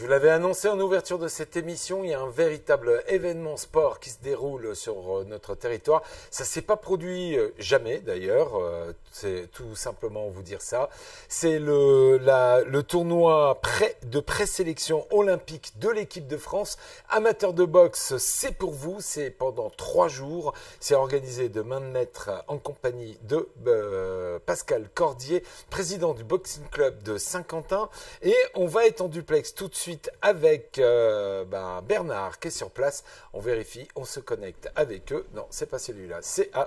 Je vous l'avais annoncé en ouverture de cette émission, il y a un véritable événement sport qui se déroule sur notre territoire. Ça ne s'est pas produit jamais d'ailleurs, c'est tout simplement vous dire ça. C'est le tournoi de présélection olympique de l'équipe de France. Amateur de boxe, c'est pour vous, c'est pendant 3 jours. C'est organisé de main de maître en compagnie de Pascal Cordier, président du Boxing Club de Saint-Quentin. Et on va être en duplex tout de suite avec Bernard qui est sur place. On vérifie, on se connecte avec eux. Non, c'est pas celui-là.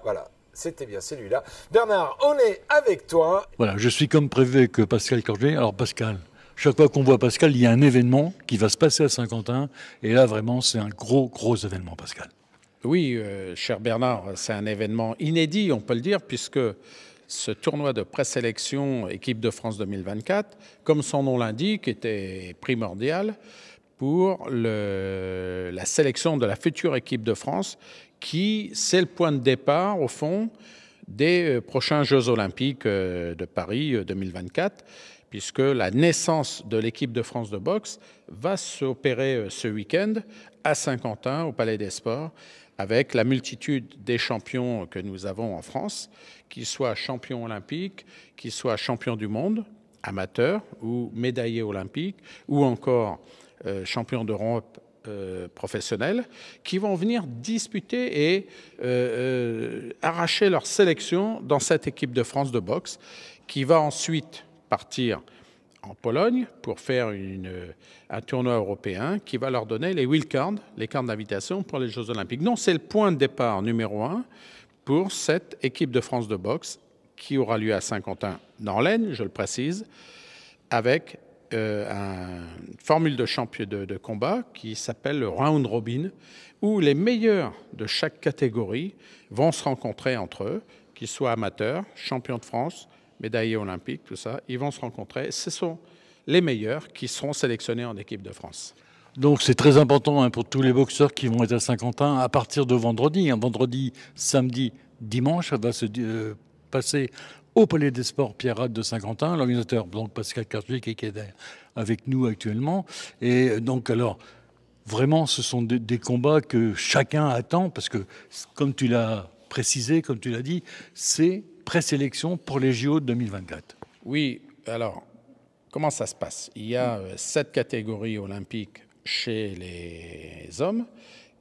Voilà, c'était bien celui-là. Bernard, on est avec toi. Voilà, je suis comme prévu avec Pascal Cordier. Alors Pascal, chaque fois qu'on voit Pascal, il y a un événement qui va se passer à Saint-Quentin. Et là, vraiment, c'est un gros événement, Pascal. Oui, cher Bernard, c'est un événement inédit, on peut le dire, puisque ce tournoi de présélection équipe de France 2024, comme son nom l'indique, était primordial pour la sélection de la future équipe de France, qui, c'est le point de départ, au fond, des prochains Jeux Olympiques de Paris 2024, puisque la naissance de l'équipe de France de boxe va s'opérer ce week-end à Saint-Quentin, au Palais des Sports, avec la multitude des champions que nous avons en France, qu'ils soient champions olympiques, qu'ils soient champions du monde, amateurs ou médaillés olympiques, ou encore champions d'Europe professionnels, qui vont venir disputer et arracher leur sélection dans cette équipe de France de boxe, qui va ensuite partir en Pologne pour faire un tournoi européen qui va leur donner les wildcards, les cartes d'invitation pour les Jeux Olympiques. Donc c'est le point de départ numéro 1 pour cette équipe de France de boxe qui aura lieu à Saint-Quentin dans l'Aisne, je le précise, avec une formule de combat qui s'appelle le round robin, où les meilleurs de chaque catégorie vont se rencontrer entre eux, qu'ils soient amateurs, champions de France, médaillés olympiques, tout ça, ils vont se rencontrer. Ce sont les meilleurs qui seront sélectionnés en équipe de France. Donc c'est très important pour tous les boxeurs qui vont être à Saint-Quentin à partir de vendredi. Vendredi, samedi, dimanche, ça va se passer au Palais des Sports Pierre-Rade de Saint-Quentin. L'organisateur, donc Pascal Cordier, qui est avec nous actuellement. Et donc alors, vraiment, ce sont des combats que chacun attend, parce que comme tu l'as précisé, comme tu l'as dit, c'est présélection pour les JO de 2024. Oui, alors, comment ça se passe? Il y a 7 catégories olympiques chez les hommes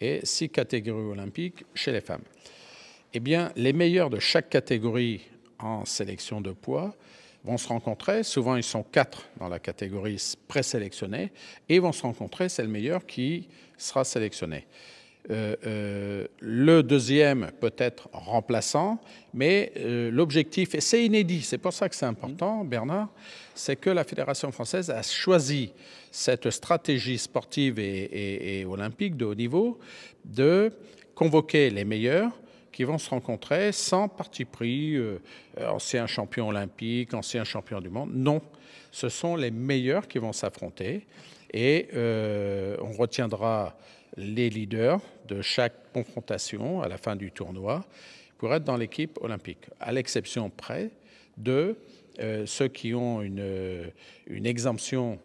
et 6 catégories olympiques chez les femmes. Eh bien, les meilleurs de chaque catégorie en sélection de poids vont se rencontrer. Souvent, ils sont 4 dans la catégorie présélectionnée et vont se rencontrer. C'est le meilleur qui sera sélectionné. Le deuxième peut être remplaçant, mais l'objectif, et c'est inédit, c'est pour ça que c'est important, Bernard, c'est que la Fédération française a choisi cette stratégie sportive et olympique de haut niveau de convoquer les meilleurs qui vont se rencontrer sans parti pris, ancien champion olympique, ancien champion du monde. Non, ce sont les meilleurs qui vont s'affronter et on retiendra les leaders de chaque confrontation à la fin du tournoi pour être dans l'équipe olympique, à l'exception près de ceux qui ont une exemption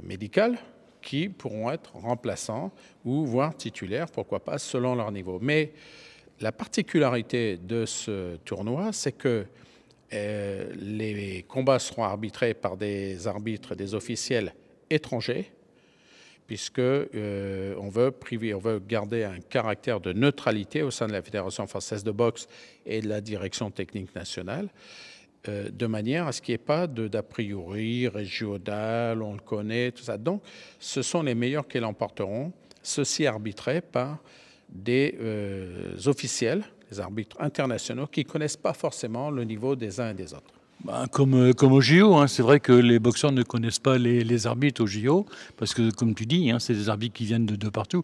médicale qui pourront être remplaçants ou voire titulaires, pourquoi pas, selon leur niveau. Mais la particularité de ce tournoi, c'est que les combats seront arbitrés par des arbitres, des officiels étrangers, puisque on veut garder un caractère de neutralité au sein de la Fédération française de boxe et de la direction technique nationale, de manière à ce qu'il n'y ait pas d'a priori régional, on le connaît, tout ça. Donc, ce sont les meilleurs qui l'emporteront, ceci arbitré par des officiels, des arbitres internationaux, qui ne connaissent pas forcément le niveau des uns et des autres. Comme au JO, c'est vrai que les boxeurs ne connaissent pas les arbitres au JO, parce que, comme tu dis, c'est des arbitres qui viennent de partout.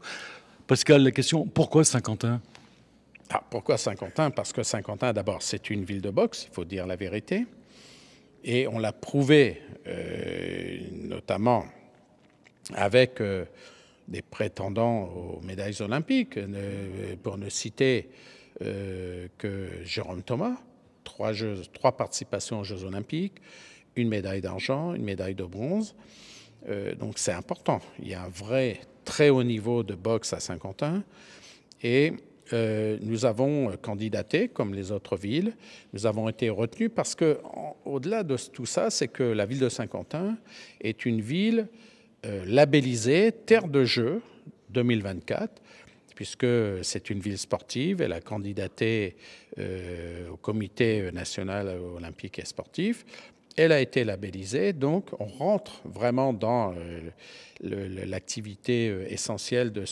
Pascal, la question, pourquoi Saint-Quentin ? Pourquoi Saint-Quentin? Parce que Saint-Quentin, d'abord, c'est une ville de boxe, il faut dire la vérité. Et on l'a prouvé, notamment avec des prétendants aux médailles olympiques, pour ne citer que Jérôme Thomas, 3 participations aux Jeux olympiques, une médaille d'argent, une médaille de bronze. Donc c'est important. Il y a un vrai très haut niveau de boxe à Saint-Quentin. Et nous avons candidaté, comme les autres villes. Nous avons été retenus parce que, au-delà de tout ça, c'est que la ville de Saint-Quentin est une ville labellisée Terre de Jeux 2024, puisque c'est une ville sportive. Elle a candidaté au Comité national olympique et sportif. Elle a été labellisée, donc on rentre vraiment dans l'activité essentielle de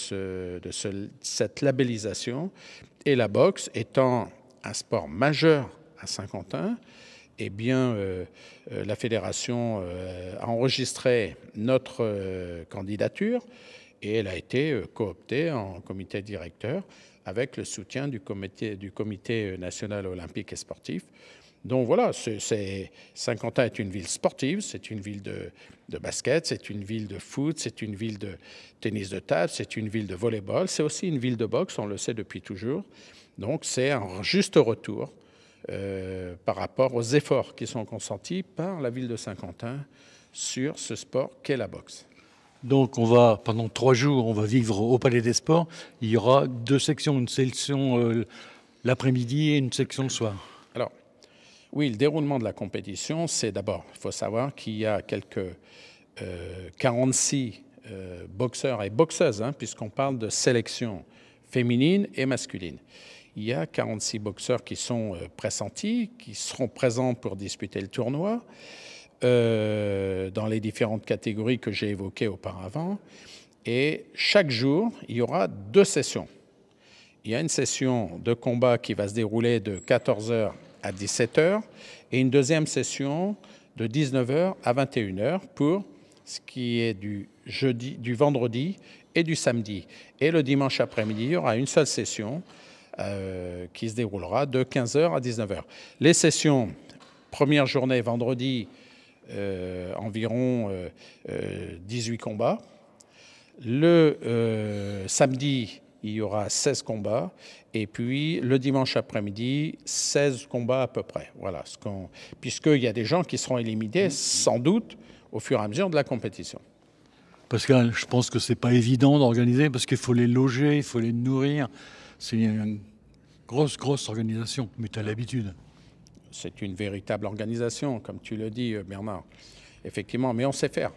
cette labellisation. Et la boxe étant un sport majeur à Saint-Quentin, eh bien, la fédération a enregistré notre candidature et elle a été cooptée en comité directeur avec le soutien du comité national olympique et sportif. Donc voilà, Saint-Quentin est une ville sportive, c'est une ville de basket, c'est une ville de foot, c'est une ville de tennis de table, c'est une ville de volleyball, c'est aussi une ville de boxe, on le sait depuis toujours. Donc c'est un juste retour par rapport aux efforts qui sont consentis par la ville de Saint-Quentin sur ce sport qu'est la boxe. Donc pendant 3 jours, on va vivre au Palais des Sports. Il y aura 2 sections, une section l'après-midi et une section le soir. Alors, oui, le déroulement de la compétition, c'est d'abord, il faut savoir qu'il y a quelques 46 boxeurs et boxeuses, puisqu'on parle de sélection féminine et masculine. Il y a 46 boxeurs qui sont pressentis, qui seront présents pour disputer le tournoi dans les différentes catégories que j'ai évoquées auparavant. Et chaque jour, il y aura 2 sessions. Il y a une session de combat qui va se dérouler de 14h à 17h et une deuxième session de 19h à 21h pour ce qui est du vendredi et du samedi. Et le dimanche après-midi, il y aura une seule session qui se déroulera de 15h à 19h. Les sessions, première journée vendredi, environ 18 combats. Le samedi, il y aura 16 combats. Et puis, le dimanche après-midi, 16 combats à peu près. Voilà, puisqu'il y a des gens qui seront éliminés, sans doute, au fur et à mesure de la compétition. Pascal, je pense que ce n'est pas évident d'organiser parce qu'il faut les loger, il faut les nourrir. C'est une grosse organisation, mais tu as l'habitude. C'est une véritable organisation, comme tu le dis, Bernard. Effectivement, mais on sait faire.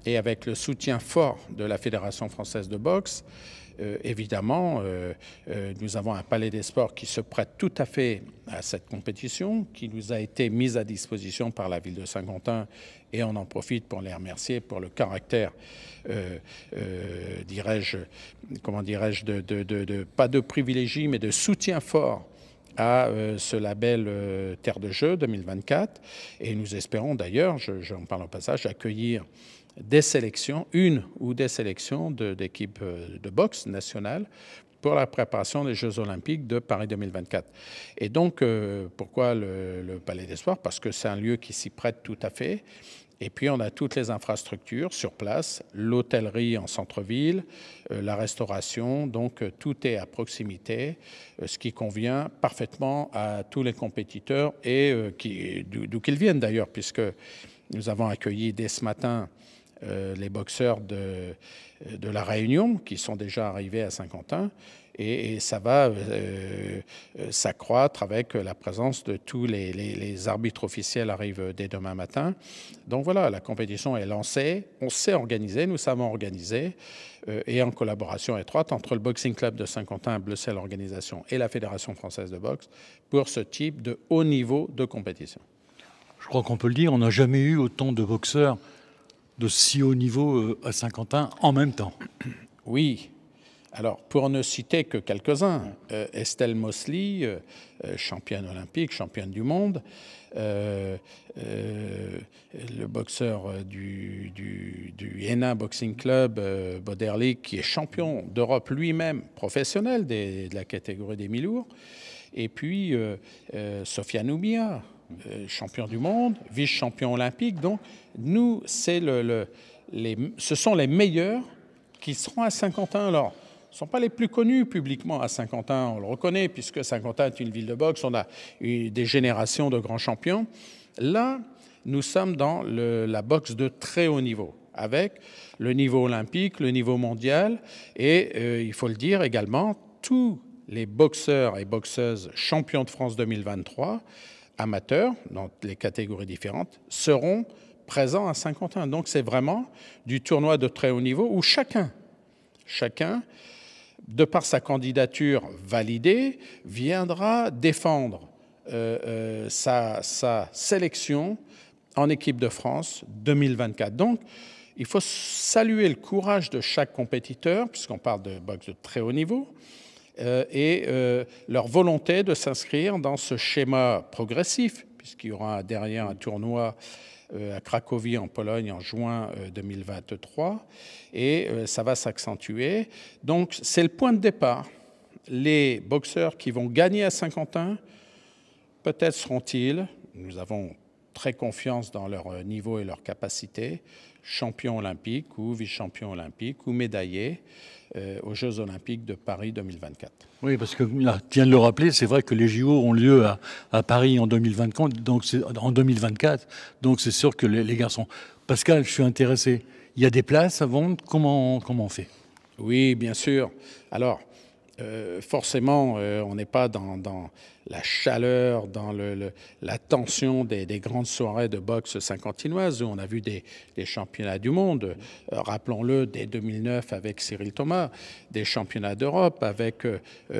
Et avec le soutien fort de la Fédération française de boxe, évidemment, nous avons un palais des sports qui se prête tout à fait à cette compétition, qui nous a été mise à disposition par la ville de Saint-Quentin, et on en profite pour les remercier pour le caractère, pas de privilégie, mais de soutien fort à ce label Terre de Jeux 2024. Et nous espérons d'ailleurs, j'en parle au passage, accueillir des sélections, une ou des sélections d'équipes de boxe nationales pour la préparation des Jeux Olympiques de Paris 2024. Et donc, pourquoi le Palais des Sports? Parce que c'est un lieu qui s'y prête tout à fait. Et puis, on a toutes les infrastructures sur place, l'hôtellerie en centre-ville, la restauration, donc tout est à proximité, ce qui convient parfaitement à tous les compétiteurs et d'où qu'ils viennent d'ailleurs, puisque nous avons accueilli dès ce matin les boxeurs de La Réunion qui sont déjà arrivés à Saint-Quentin. Et ça va s'accroître avec la présence de tous les arbitres officiels arrivent dès demain matin. Donc voilà, la compétition est lancée, on sait organiser, nous savons organiser, et en collaboration étroite entre le Boxing Club de Saint-Quentin, Bleucel Organisation et la Fédération française de boxe pour ce type de haut niveau de compétition. Je crois qu'on peut le dire, on n'a jamais eu autant de boxeurs de si haut niveau à Saint-Quentin en même temps. Oui. Alors, pour ne citer que quelques-uns, Estelle Mosley, championne olympique, championne du monde, le boxeur du Hénin Boxing Club, Boderlik, qui est champion d'Europe lui-même, professionnel de la catégorie des mi-lourds, et puis Sofiane Oumia, champion du monde, vice-champion olympique. Donc, nous, ce sont les meilleurs qui seront à Saint-Quentin. Alors, ne sont pas les plus connus publiquement à Saint-Quentin, on le reconnaît, puisque Saint-Quentin est une ville de boxe, on a eu des générations de grands champions. Là, nous sommes dans la boxe de très haut niveau. avec le niveau olympique, le niveau mondial, et il faut le dire également, tous les boxeurs et boxeuses champions de France 2023, amateurs, dans les catégories différentes, seront présents à Saint-Quentin. Donc c'est vraiment du tournoi de très haut niveau où chacun, de par sa candidature validée, viendra défendre sa sélection en équipe de France 2024. Donc, il faut saluer le courage de chaque compétiteur, puisqu'on parle de boxe de très haut niveau, et leur volonté de s'inscrire dans ce schéma progressif, puisqu'il y aura derrière un tournoi à Cracovie en Pologne en juin 2023, et ça va s'accentuer. Donc, c'est le point de départ. Les boxeurs qui vont gagner à Saint-Quentin, peut-être seront-ils, nous avons très confiance dans leur niveau et leur capacité, champions olympiques ou vice-champions olympiques ou médaillés aux Jeux olympiques de Paris 2024. Oui, parce que là, tu viens de le rappeler, c'est vrai que les JO ont lieu à Paris en 2024, donc c'est sûr que les garçons. Pascal, je suis intéressé. Il y a des places à vendre, comment on fait? Oui, bien sûr. Alors, forcément, on n'est pas dans la chaleur, dans la tension des grandes soirées de boxe saint-quentinoise où on a vu des championnats du monde, rappelons-le, dès 2009 avec Cyril Thomas, des championnats d'Europe avec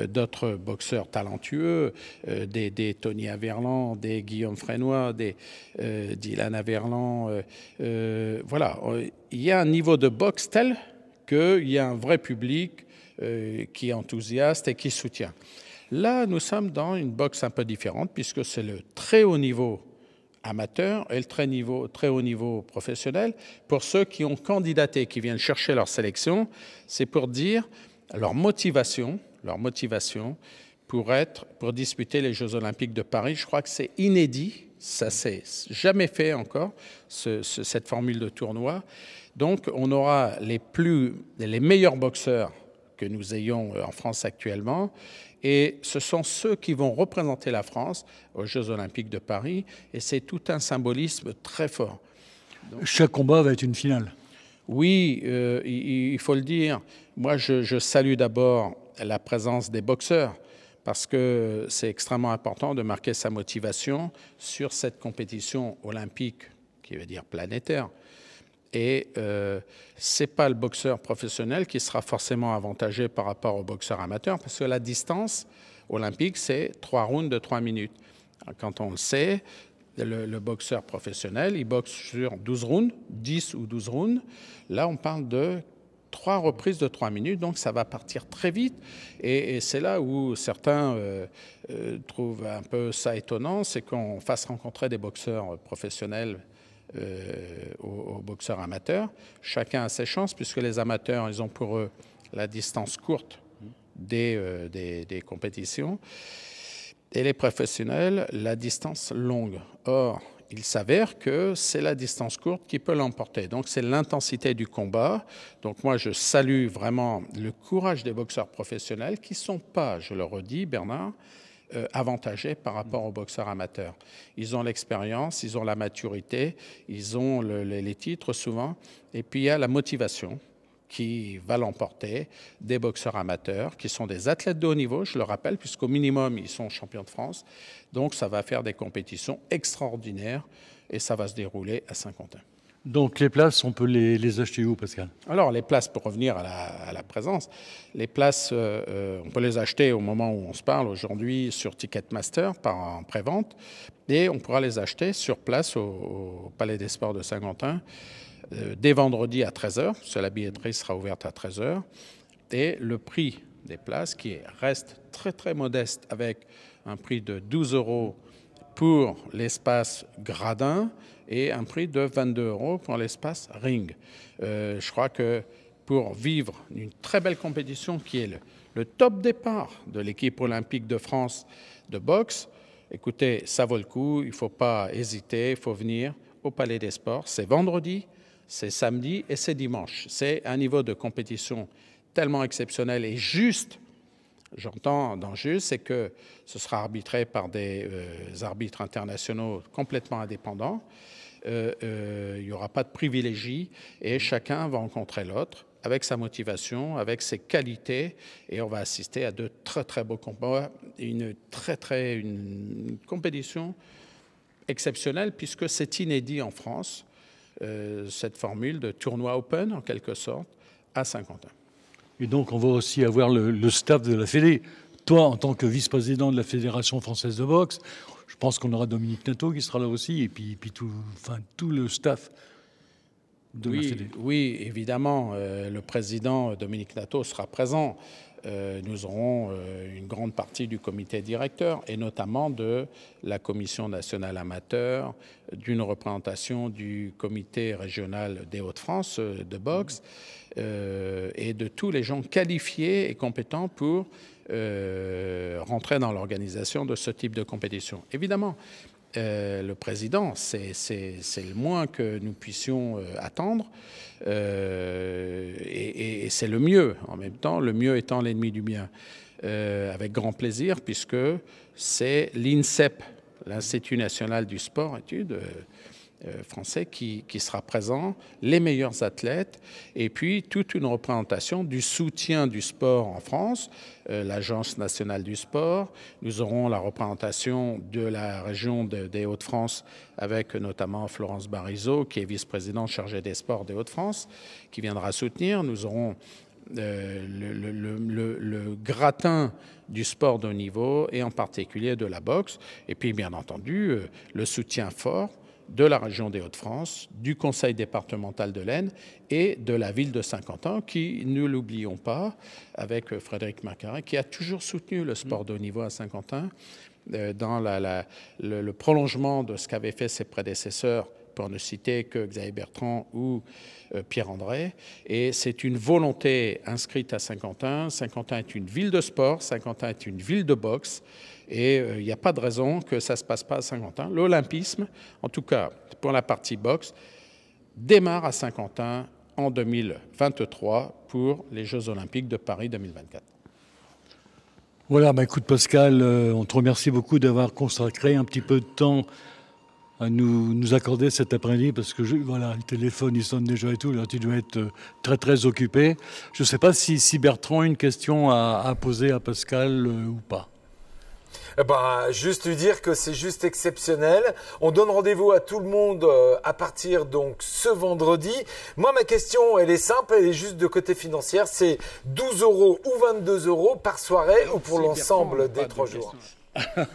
d'autres boxeurs talentueux, des Tony Averland, des Guillaume Frénois, des Dylan Averland. Voilà, il y a un niveau de boxe tel qu'il y a un vrai public qui est enthousiaste et qui soutient. Là, nous sommes dans une boxe un peu différente puisque c'est le très haut niveau amateur et le très haut niveau professionnel. Pour ceux qui ont candidaté, qui viennent chercher leur sélection, c'est pour dire leur motivation pour disputer les Jeux Olympiques de Paris. Je crois que c'est inédit, ça s'est jamais fait encore, cette formule de tournoi. Donc, on aura les meilleurs boxeurs que nous ayons en France actuellement, et ce sont ceux qui vont représenter la France aux Jeux Olympiques de Paris, et c'est tout un symbolisme très fort. Donc, chaque combat va être une finale. Oui, il faut le dire. Moi, je salue d'abord la présence des boxeurs, parce que c'est extrêmement important de marquer sa motivation sur cette compétition olympique, qui veut dire planétaire. Et ce n'est pas le boxeur professionnel qui sera forcément avantagé par rapport au boxeur amateur, parce que la distance olympique, c'est 3 rounds de 3 minutes. Quand on le sait, le boxeur professionnel, il boxe sur 12 rounds, 10 ou 12 rounds. Là, on parle de 3 reprises de 3 minutes, donc ça va partir très vite. Et c'est là où certains trouvent un peu ça étonnant, c'est qu'on fasse rencontrer des boxeurs professionnels aux boxeurs amateurs. Chacun a ses chances, puisque les amateurs, ils ont pour eux la distance courte des compétitions, et les professionnels, la distance longue. Or, il s'avère que c'est la distance courte qui peut l'emporter. Donc, c'est l'intensité du combat. Donc, moi, je salue vraiment le courage des boxeurs professionnels qui ne sont pas, je le redis, Bernard, avantagés par rapport aux boxeurs amateurs. Ils ont l'expérience, ils ont la maturité, ils ont les titres souvent, et puis il y a la motivation qui va l'emporter des boxeurs amateurs, qui sont des athlètes de haut niveau, je le rappelle, puisqu'au minimum, ils sont champions de France. Donc, ça va faire des compétitions extraordinaires et ça va se dérouler à Saint-Quentin. Donc, les places, on peut les acheter où, Pascal? Alors, les places, pour revenir à la présence, les places, on peut les acheter au moment où on se parle aujourd'hui sur Ticketmaster en prévente, et on pourra les acheter sur place au Palais des Sports de Saint-Quentin dès vendredi à 13h, parce que la billetterie sera ouverte à 13h, et le prix des places qui reste très très modeste avec un prix de 12 € pour l'espace gradin et un prix de 22 € pour l'espace ring. Je crois que pour vivre une très belle compétition qui est le top départ de l'équipe olympique de France de boxe, écoutez, ça vaut le coup, il ne faut pas hésiter, il faut venir au Palais des Sports. C'est vendredi, c'est samedi et c'est dimanche. C'est un niveau de compétition tellement exceptionnel et juste. J'entends dans juste, c'est que ce sera arbitré par des arbitres internationaux complètement indépendants. il n'y aura pas de privilégie et chacun va rencontrer l'autre avec sa motivation, avec ses qualités, et on va assister à de très très beaux combats, une compétition exceptionnelle puisque c'est inédit en France, cette formule de tournoi open en quelque sorte à Saint-Quentin. Et donc on va aussi avoir le staff de la Fédé. Toi, en tant que vice-président de la Fédération française de boxe, je pense qu'on aura Dominique Nato qui sera là aussi, et puis tout le staff de la Fédé. Oui, évidemment, le président Dominique Nato sera présent. Nous aurons une grande partie du comité directeur et notamment de la Commission nationale amateur, d'une représentation du comité régional des Hauts-de-France de boxe et de tous les gens qualifiés et compétents pour rentrer dans l'organisation de ce type de compétition. Évidemment, le président, c'est le moins que nous puissions attendre et c'est le mieux en même temps, le mieux étant l'ennemi du bien. Avec grand plaisir puisque c'est l'INSEP, l'Institut national du sport études français qui sera présent, les meilleurs athlètes et puis toute une représentation du soutien du sport en France, l'Agence nationale du sport. Nous aurons la représentation de la région des Hauts-de-France avec notamment Florence Barizot qui est vice-présidente chargée des sports des Hauts-de-France qui viendra soutenir. Nous aurons le gratin du sport de haut niveau et en particulier de la boxe et puis bien entendu le soutien fort de la région des Hauts-de-France, du conseil départemental de l'Aisne et de la ville de Saint-Quentin qui, ne l'oublions pas, avec Frédéric Marcaret, qui a toujours soutenu le sport de haut niveau à Saint-Quentin dans le prolongement de ce qu'avaient fait ses prédécesseurs, pour ne citer que Xavier Bertrand ou Pierre-André. Et c'est une volonté inscrite à Saint-Quentin. Saint-Quentin est une ville de sport, Saint-Quentin est une ville de boxe. Et il n'y a pas de raison que ça ne se passe pas à Saint-Quentin. L'olympisme, en tout cas pour la partie boxe, démarre à Saint-Quentin en 2023 pour les Jeux Olympiques de Paris 2024. Voilà, écoute Pascal, on te remercie beaucoup d'avoir consacré un petit peu de temps à nous accorder cet après-midi parce que voilà, le téléphone il sonne déjà et tout, là tu dois être très très occupé. Je ne sais pas si Bertrand a une question à poser à Pascal ou pas. Juste lui dire que c'est juste exceptionnel. On donne rendez-vous à tout le monde à partir donc ce vendredi. Moi, ma question, elle est simple, elle est juste de côté financier. C'est 12 € ou 22 € par soirée ou pour l'ensemble des 3 jours.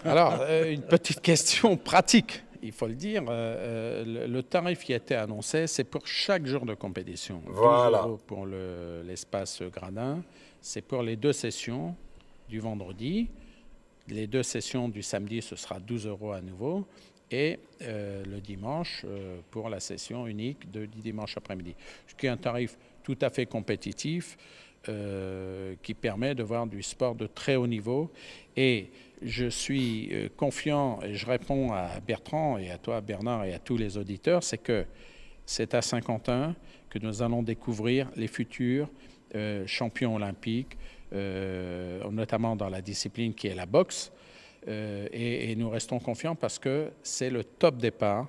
Alors, une petite question pratique. Il faut le dire, le tarif qui a été annoncé, c'est pour chaque jour de compétition. Voilà. 12 € pour l'espace gradin. C'est pour les 2 sessions du vendredi. Les 2 sessions du samedi, ce sera 12 € à nouveau. Et le dimanche, pour la session unique du dimanche après-midi. Ce qui est un tarif tout à fait compétitif qui permet de voir du sport de très haut niveau. Et je suis confiant, et je réponds à Bertrand et à toi Bernard et à tous les auditeurs, c'est que c'est à Saint-Quentin que nous allons découvrir les futurs champions olympiques, notamment dans la discipline qui est la boxe. Et nous restons confiants parce que c'est le top départ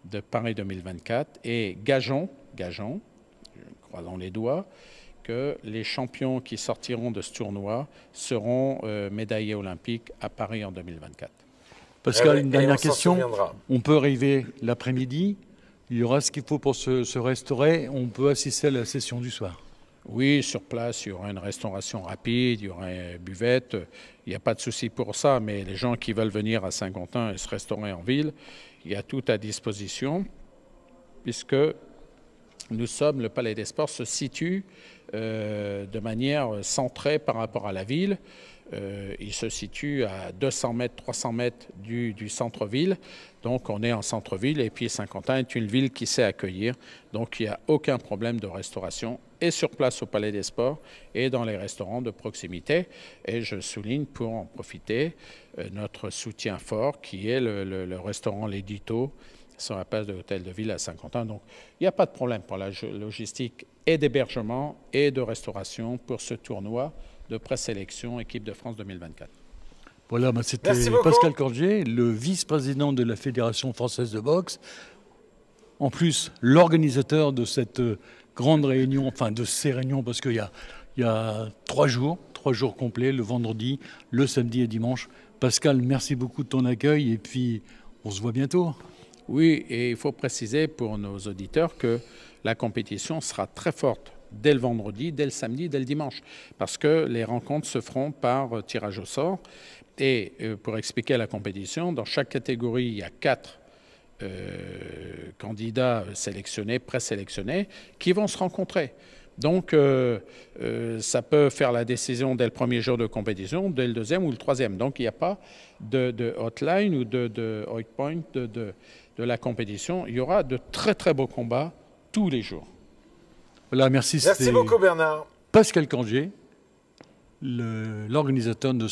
de Paris 2024. Et gageons, croisons les doigts, que les champions qui sortiront de ce tournoi seront médaillés olympiques à Paris en 2024. Pascal, une dernière question. On peut arriver l'après-midi, il y aura ce qu'il faut pour se restaurer, on peut assister à la session du soir. Oui, sur place, il y aura une restauration rapide, il y aura une buvette, il n'y a pas de souci pour ça, mais les gens qui veulent venir à Saint-Quentin et se restaurer en ville, il y a tout à disposition, puisque le Palais des Sports se situe de manière centrée par rapport à la ville. Il se situe à 200 mètres, 300 mètres du centre-ville. Donc on est en centre-ville et puis Saint-Quentin est une ville qui sait accueillir. Donc il n'y a aucun problème de restauration et sur place au Palais des Sports et dans les restaurants de proximité. Et je souligne pour en profiter notre soutien fort qui est le restaurant L'Édito sur la place de l'Hôtel de Ville à Saint-Quentin. Donc il n'y a pas de problème pour la logistique et d'hébergement et de restauration pour ce tournoi de présélection équipe de France 2024. Voilà, c'était Pascal Cordier, le vice-président de la Fédération française de boxe. en plus l'organisateur de cette grande réunion, enfin de ces réunions, parce qu'il y a 3 jours complets, le vendredi, le samedi et dimanche. Pascal, merci beaucoup de ton accueil et puis on se voit bientôt. Oui, et il faut préciser pour nos auditeurs que la compétition sera très forte dès le vendredi, dès le samedi, dès le dimanche, parce que les rencontres se feront par tirage au sort. Et pour expliquer la compétition, dans chaque catégorie, il y a 4 candidats sélectionnés, présélectionnés, qui vont se rencontrer. Donc, ça peut faire la décision dès le premier jour de compétition, dès le deuxième ou le troisième. Donc, il n'y a pas de hotline ou de hot point de la compétition. Il y aura de très, très beaux combats tous les jours. Voilà, merci. Merci beaucoup, Bernard. Pascal Cangier, l'organisateur de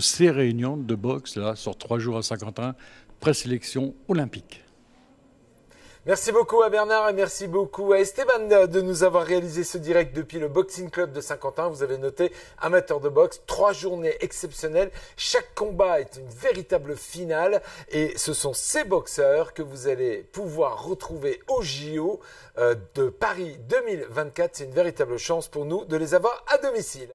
ces réunions de boxe là, sur 3 jours à Saint-Quentin, présélection olympique. Merci beaucoup à Bernard et merci beaucoup à Esteban de nous avoir réalisé ce direct depuis le Boxing Club de Saint-Quentin. Vous avez noté, amateur de boxe, 3 journées exceptionnelles. Chaque combat est une véritable finale et ce sont ces boxeurs que vous allez pouvoir retrouver au JO de Paris 2024. C'est une véritable chance pour nous de les avoir à domicile.